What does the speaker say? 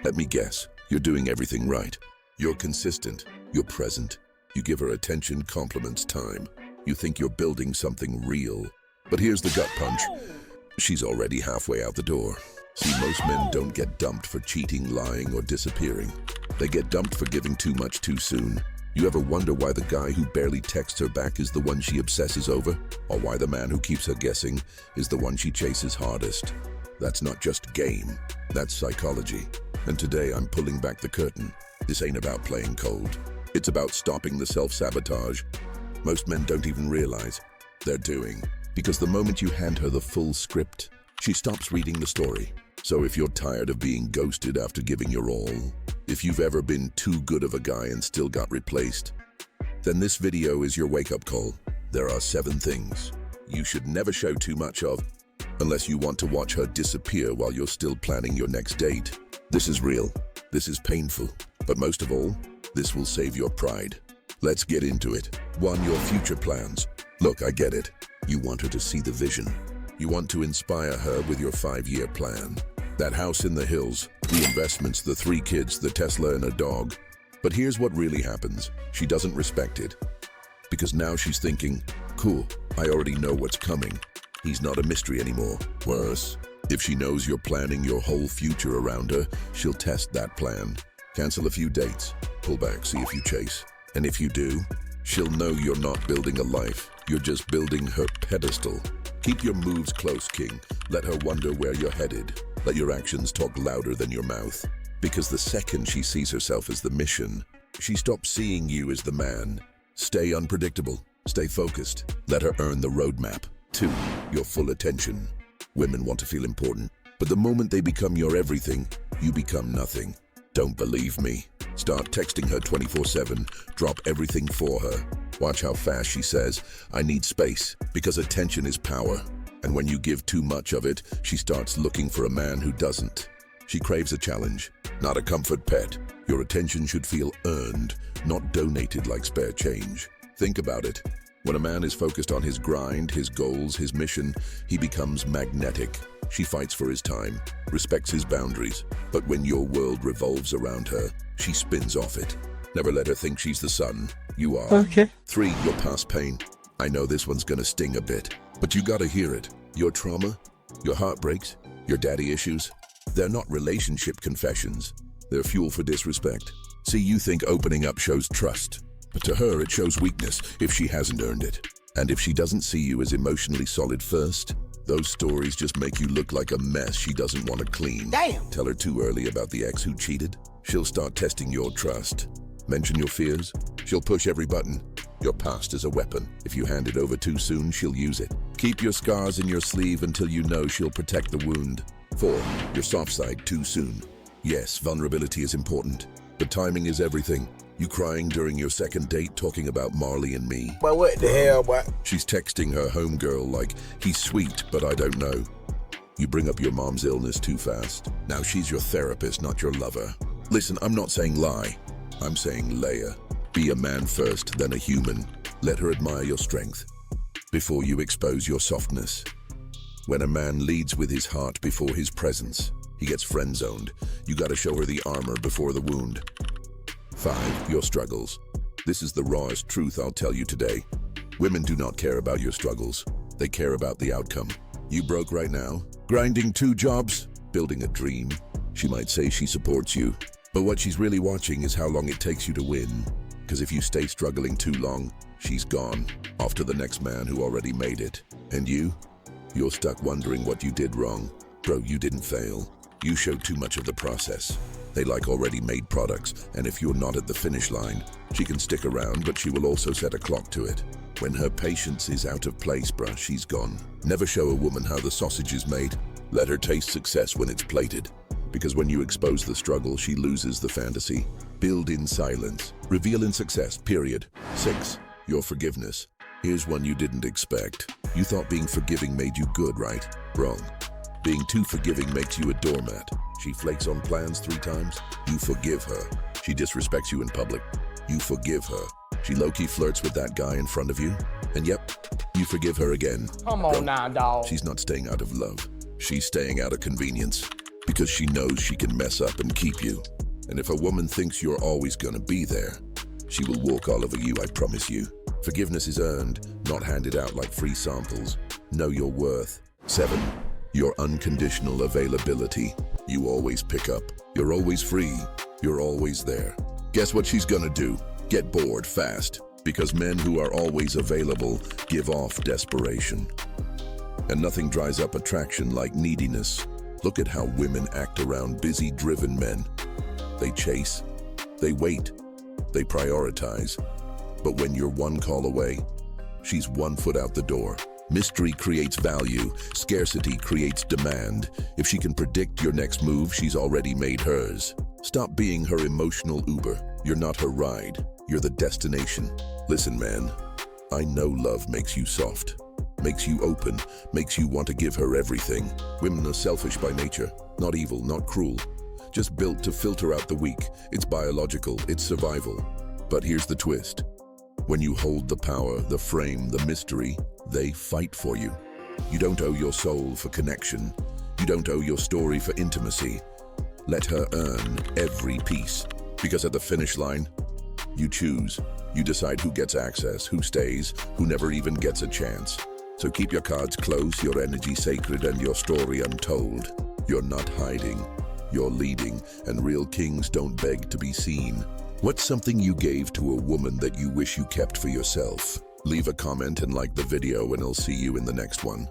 Let me guess, you're doing everything right. You're consistent, you're present, you give her attention, compliments, time. You think you're building something real. But here's the gut punch. She's already halfway out the door. See, most men don't get dumped for cheating, lying, or disappearing. They get dumped for giving too much too soon. You ever wonder why the guy who barely texts her back is the one she obsesses over? Or why the man who keeps her guessing is the one she chases hardest? That's not just game, that's psychology. And today I'm pulling back the curtain. This ain't about playing cold. It's about stopping the self-sabotage most men don't even realize they're doing. Because the moment you hand her the full script, she stops reading the story. So if you're tired of being ghosted after giving your all, if you've ever been too good of a guy and still got replaced, then this video is your wake-up call. There are 7 things you should never show too much of unless you want to watch her disappear while you're still planning your next date. This is real, this is painful, but most of all, this will save your pride. Let's get into it. 1. Your future plans. Look, I get it. You want her to see the vision. You want to inspire her with your 5-year plan. That house in the hills, the investments, the 3 kids, the Tesla and a dog. But here's what really happens. She doesn't respect it. Because now she's thinking, cool, I already know what's coming. He's not a mystery anymore. Worse, if she knows you're planning your whole future around her, she'll test that plan. Cancel a few dates, pull back, see if you chase. And if you do, she'll know you're not building a life. You're just building her pedestal. Keep your moves close, King. Let her wonder where you're headed. Let your actions talk louder than your mouth. Because the second she sees herself as the mission, she stops seeing you as the man. Stay unpredictable. Stay focused. Let her earn the roadmap. 2. Your full attention. Women want to feel important, but the moment they become your everything, you become nothing. Don't believe me? Start texting her 24/7. Drop everything for her. Watch how fast she says, I need space, because attention is power. And when you give too much of it, she starts looking for a man who doesn't. She craves a challenge, not a comfort pet. Your attention should feel earned, not donated like spare change. Think about it. When a man is focused on his grind, his goals, his mission, he becomes magnetic. She fights for his time, respects his boundaries. But when your world revolves around her, she spins off it. Never let her think she's the sun. You are. Okay. 3. Your past pain. I know this one's gonna sting a bit, but you gotta hear it. Your trauma, your heartbreaks, your daddy issues, they're not relationship confessions. They're fuel for disrespect. See, you think opening up shows trust, but to her it shows weakness if she hasn't earned it. And if she doesn't see you as emotionally solid first, those stories just make you look like a mess she doesn't want to clean. Damn. Tell her too early about the ex who cheated. She'll start testing your trust. Mention your fears. She'll push every button. Your past is a weapon. If you hand it over too soon, she'll use it. Keep your scars in your sleeve until you know she'll protect the wound. 4. Your soft side too soon. Yes, vulnerability is important, but timing is everything. You crying during your second date talking about Marley and me. But what the hell, boy? She's texting her homegirl like, he's sweet, but I don't know. You bring up your mom's illness too fast. Now she's your therapist, not your lover. Listen, I'm not saying lie. I'm saying layer. Be a man first, then a human. Let her admire your strength before you expose your softness. When a man leads with his heart before his presence, he gets friend-zoned. You gotta show her the armor before the wound. 5. Your struggles. This is the rawest truth I'll tell you today. Women do not care about your struggles. They care about the outcome. You broke right now? Grinding 2 jobs? Building a dream? She might say she supports you, but what she's really watching is how long it takes you to win. Because if you stay struggling too long, she's gone, off to the next man who already made it. And you're stuck wondering what you did wrong. Bro, you didn't fail. You showed too much of the process. They like already made products, and if you're not at the finish line, she can stick around, but she will also set a clock to it. When her patience is out of place, bruh, she's gone. Never show a woman how the sausage is made. Let her taste success when it's plated. Because when you expose the struggle, she loses the fantasy. Build in silence. Reveal in success, period. 6. Your forgiveness. Here's one you didn't expect. You thought being forgiving made you good, right? Wrong. Being too forgiving makes you a doormat. She flakes on plans 3 times. You forgive her. She disrespects you in public. You forgive her. She low-key flirts with that guy in front of you. And yep, you forgive her again. Come on now, dog. She's not staying out of love. She's staying out of convenience. because she knows she can mess up and keep you. And if a woman thinks you're always gonna be there, she will walk all over you, I promise you. Forgiveness is earned, not handed out like free samples. Know your worth. 7. Your unconditional availability. You always pick up. You're always free. You're always there. Guess what she's gonna do? Get bored fast. Because men who are always available give off desperation. And nothing dries up attraction like neediness. Look at how women act around busy, driven men. They chase, they wait, they prioritize. But when you're one call away, she's 1 foot out the door. Mystery creates value, scarcity creates demand. If she can predict your next move, she's already made hers. Stop being her emotional Uber. You're not her ride, you're the destination. Listen, man, I know love makes you soft, makes you open, makes you want to give her everything. Women are selfish by nature, not evil, not cruel. Just built to filter out the weak. It's biological, it's survival. But here's the twist. When you hold the power, the frame, the mystery, they fight for you. You don't owe your soul for connection. You don't owe your story for intimacy. Let her earn every piece. Because at the finish line, you choose. You decide who gets access, who stays, who never even gets a chance. So keep your cards close, your energy sacred, and your story untold. You're not hiding. You're leading, and real kings don't beg to be seen. What's something you gave to a woman that you wish you kept for yourself? Leave a comment and like the video, and I'll see you in the next one.